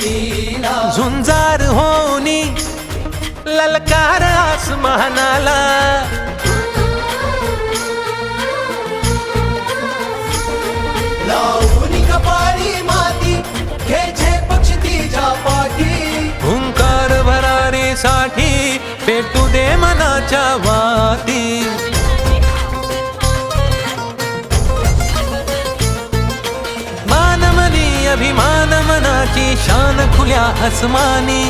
मूर्तीला झुंजार होनी ललकार आसमानाला लावून कपाळी माती घे पक्ष तिच्या पाठी हुंकार भरारीसाठी पेटू दे मनाच्या वाती मानमनी अभिमान मनाची शान खुल्या आसमानी